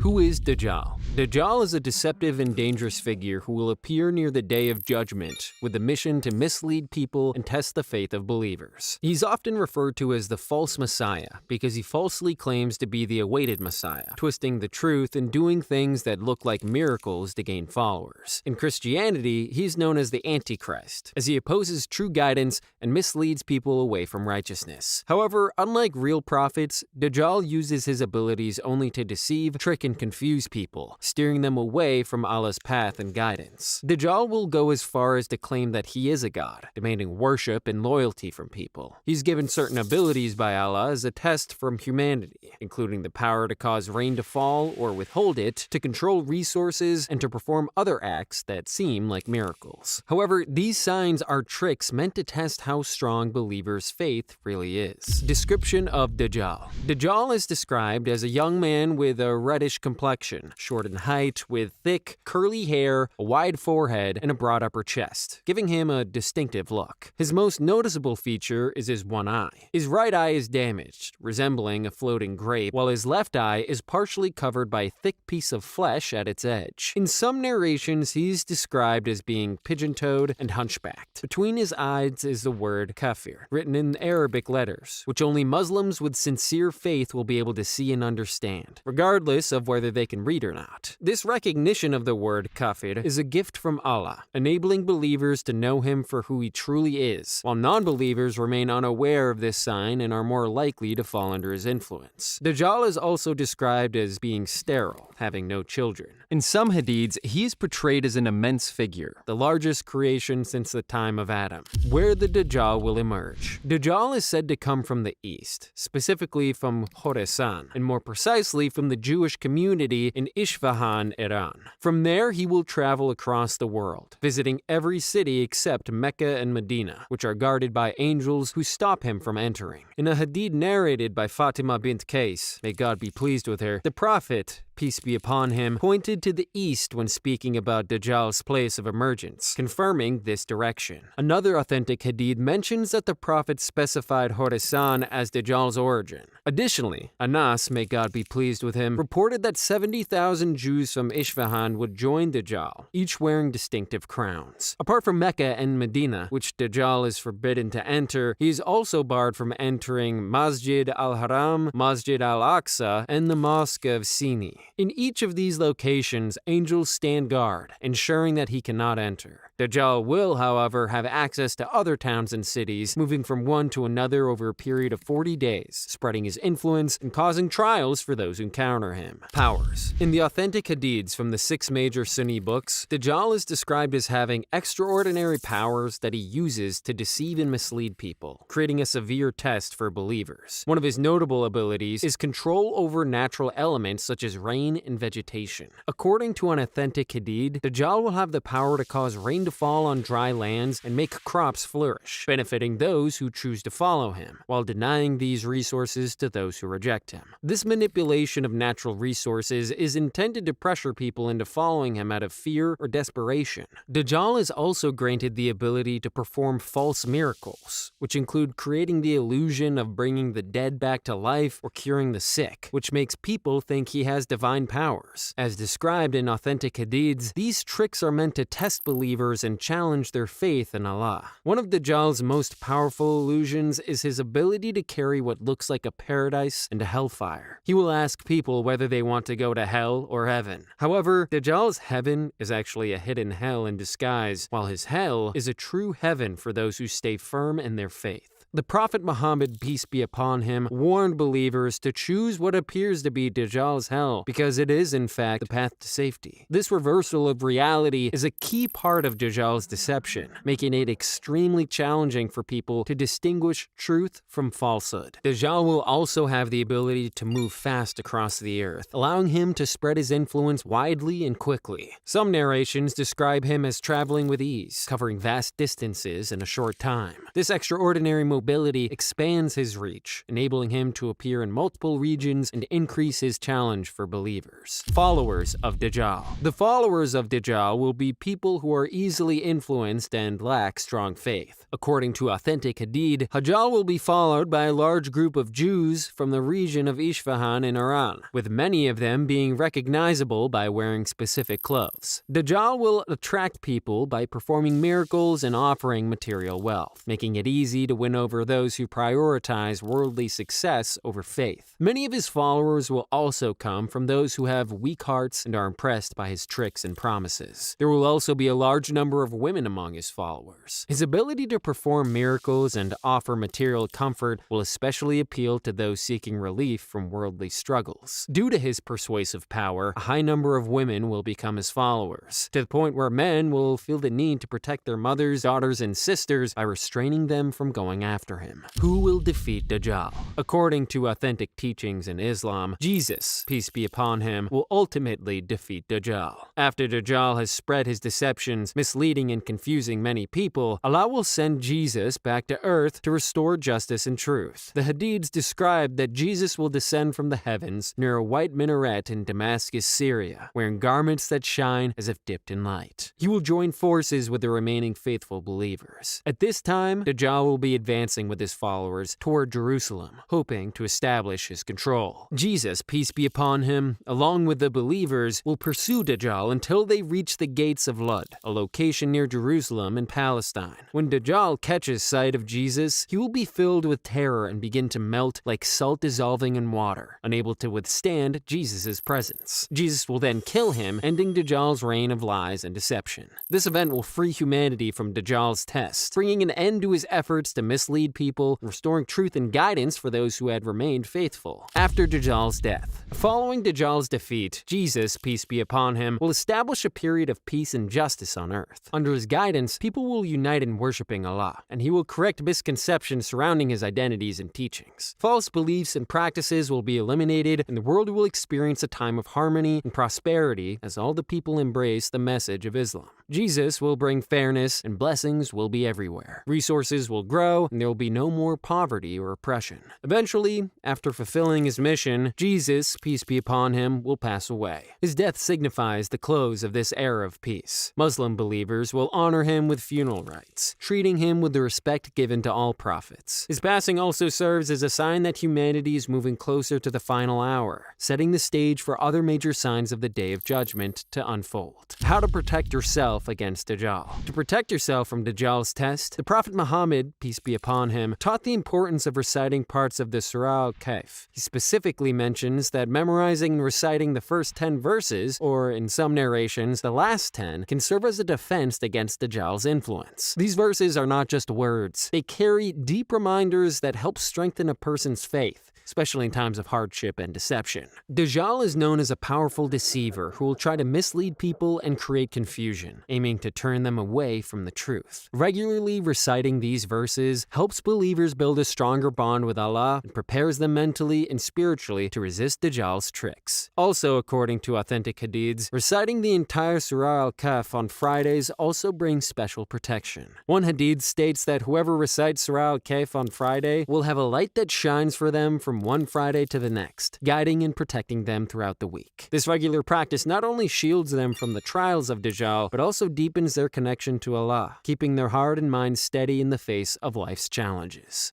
Who is Dajal? Dajal is a deceptive and dangerous figure who will appear near the day of judgment with the mission to mislead people and test the faith of believers. He's often referred to as the false Messiah because he falsely claims to be the awaited Messiah, twisting the truth and doing things that look like miracles to gain followers. In Christianity, he's known as the Antichrist, as he opposes true guidance and misleads people away from righteousness. However, unlike real prophets, Dajal uses his abilities only to deceive, trick, and confuse people, steering them away from Allah's path and guidance. Dajal will go as far as to claim that he is a god, demanding worship and loyalty from people. He's given certain abilities by Allah as a test from humanity, including the power to cause rain to fall or withhold it, to control resources, and to perform other acts that seem like miracles. However, these signs are tricks meant to test how strong believers' faith really is. Description of Dajal. Dajal is described as a young man with a reddish complexion, short in height, with thick, curly hair, a wide forehead, and a broad upper chest, giving him a distinctive look. His most noticeable feature is his one eye. His right eye is damaged, resembling a floating grape, while his left eye is partially covered by a thick piece of flesh at its edge. In some narrations, he's described as being pigeon-toed and hunchbacked. Between his eyes is the word kafir, written in Arabic letters, which only Muslims with sincere faith will be able to see and understand, regardless of whether they can read or not. This recognition of the word kafir is a gift from Allah, enabling believers to know him for who he truly is, while non-believers remain unaware of this sign and are more likely to fall under his influence. Dajjal is also described as being sterile, having no children. In some hadiths, he is portrayed as an immense figure, the largest creation since the time of Adam. Where the Dajjal will emerge. Dajjal is said to come from the east, specifically from Khorasan, and more precisely from the Jewish community in Isfahan, Iran. From there, he will travel across the world, visiting every city except Mecca and Medina, which are guarded by angels who stop him from entering. In a hadith narrated by Fatima bint Qais, may God be pleased with her, the Prophet, peace be upon him, pointed to the east when speaking about Dajjal's place of emergence, confirming this direction. Another authentic hadith mentions that the Prophet specified Khorasan as Dajjal's origin. Additionally, Anas, may God be pleased with him, reported that 70,000 Jews from Isfahan would join Dajjal, each wearing distinctive crowns. Apart from Mecca and Medina, which Dajjal is forbidden to enter, he is also barred from entering Masjid al-Haram, Masjid al-Aqsa, and the Mosque of Sini. In each of these locations, angels stand guard, ensuring that he cannot enter. Dajjal will, however, have access to other towns and cities, moving from one to another over a period of 40 days, spreading his influence and causing trials for those who encounter him. Powers. In the authentic hadiths from the 6 major Sunni books, Dajjal is described as having extraordinary powers that he uses to deceive and mislead people, creating a severe test for believers. One of his notable abilities is control over natural elements such as rain and vegetation. According to an authentic hadith, Dajjal will have the power to cause rain to fall on dry lands and make crops flourish, benefiting those who choose to follow him, while denying these resources to those who reject him. This manipulation of natural resources is intended to pressure people into following him out of fear or desperation. Dajjal is also granted the ability to perform false miracles, which include creating the illusion of bringing the dead back to life or curing the sick, which makes people think he has divine powers. As described in authentic hadiths, these tricks are meant to test believers and challenge their faith in Allah. One of Dajjal's most powerful illusions is his ability to carry what looks like a paradise and a hellfire. He will ask people whether they want to go to hell or heaven. However, Dajjal's heaven is actually a hidden hell in disguise, while his hell is a true heaven for those who stay firm in their faith. The Prophet Muhammad, peace be upon him, warned believers to choose what appears to be Dajjal's hell, because it is in fact the path to safety. This reversal of reality is a key part of Dajjal's deception, making it extremely challenging for people to distinguish truth from falsehood. Dajjal will also have the ability to move fast across the earth, allowing him to spread his influence widely and quickly. Some narrations describe him as traveling with ease, covering vast distances in a short time. This extraordinary mobility expands his reach, enabling him to appear in multiple regions and increase his challenge for believers. Followers of Dajal. The followers of Dajal will be people who are easily influenced and lack strong faith. According to authentic hadith, Dajjal will be followed by a large group of Jews from the region of Isfahan in Iran, with many of them being recognizable by wearing specific clothes. Dajjal will attract people by performing miracles and offering material wealth, making it easy to win over those who prioritize worldly success over faith. Many of his followers will also come from those who have weak hearts and are impressed by his tricks and promises. There will also be a large number of women among his followers. His ability to perform miracles and offer material comfort will especially appeal to those seeking relief from worldly struggles. Due to his persuasive power, a high number of women will become his followers, to the point where men will feel the need to protect their mothers, daughters, and sisters by restraining them from going after him. Who will defeat Dajjal? According to authentic teachings in Islam, Jesus, peace be upon him, will ultimately defeat Dajjal. After Dajjal has spread his deceptions, misleading and confusing many people, Allah will send Jesus back to earth to restore justice and truth. The hadiths describe that Jesus will descend from the heavens near a white minaret in Damascus, Syria, wearing garments that shine as if dipped in light. He will join forces with the remaining faithful believers. At this time, Dajjal will be advancing with his followers toward Jerusalem, hoping to establish his control. Jesus, peace be upon him, along with the believers, will pursue Dajjal until they reach the gates of Lud, a location near Jerusalem in Palestine. When Dajjal catches sight of Jesus, he will be filled with terror and begin to melt like salt dissolving in water, unable to withstand Jesus' presence. Jesus will then kill him, ending Dajjal's reign of lies and deception. This event will free humanity from Dajjal's test, bringing an end to his efforts to mislead people and restoring truth and guidance for those who had remained faithful. After Dajjal's death. Following Dajjal's defeat, Jesus, peace be upon him, will establish a period of peace and justice on earth. Under his guidance, people will unite in worshiping Allah, and he will correct misconceptions surrounding his identities and teachings. False beliefs and practices will be eliminated, and the world will experience a time of harmony and prosperity as all the people embrace the message of Islam. Jesus will bring fairness, and blessings will be everywhere. Resources will grow, and there will be no more poverty or oppression. Eventually, after fulfilling his mission, Jesus, peace be upon him, will pass away. His death signifies the close of this era of peace. Muslim believers will honor him with funeral rites, treating him with the respect given to all prophets. His passing also serves as a sign that humanity is moving closer to the final hour, setting the stage for other major signs of the Day of Judgment to unfold. How to protect yourself against Dajjal. To protect yourself from Dajjal's test, the Prophet Muhammad, peace be upon him, taught the importance of reciting parts of the Surah Al-Kahf. He specifically mentions that memorizing and reciting the first 10 verses, or in some narrations, the last 10, can serve as a defense against Dajjal's influence. These verses are not just words. They carry deep reminders that help strengthen a person's faith, especially in times of hardship and deception. Dajjal is known as a powerful deceiver who will try to mislead people and create confusion, aiming to turn them away from the truth. Regularly reciting these verses helps believers build a stronger bond with Allah and prepares them mentally and spiritually to resist Dajjal's tricks. Also, according to authentic hadiths, reciting the entire Surah Al-Kahf on Fridays also brings special protection. One hadith states that whoever recites Surah Al-Kahf on Friday will have a light that shines for them from one Friday to the next, guiding and protecting them throughout the week. This regular practice not only shields them from the trials of Dajjal, but also deepens their connection to Allah, keeping their heart and mind steady in the face of life's challenges.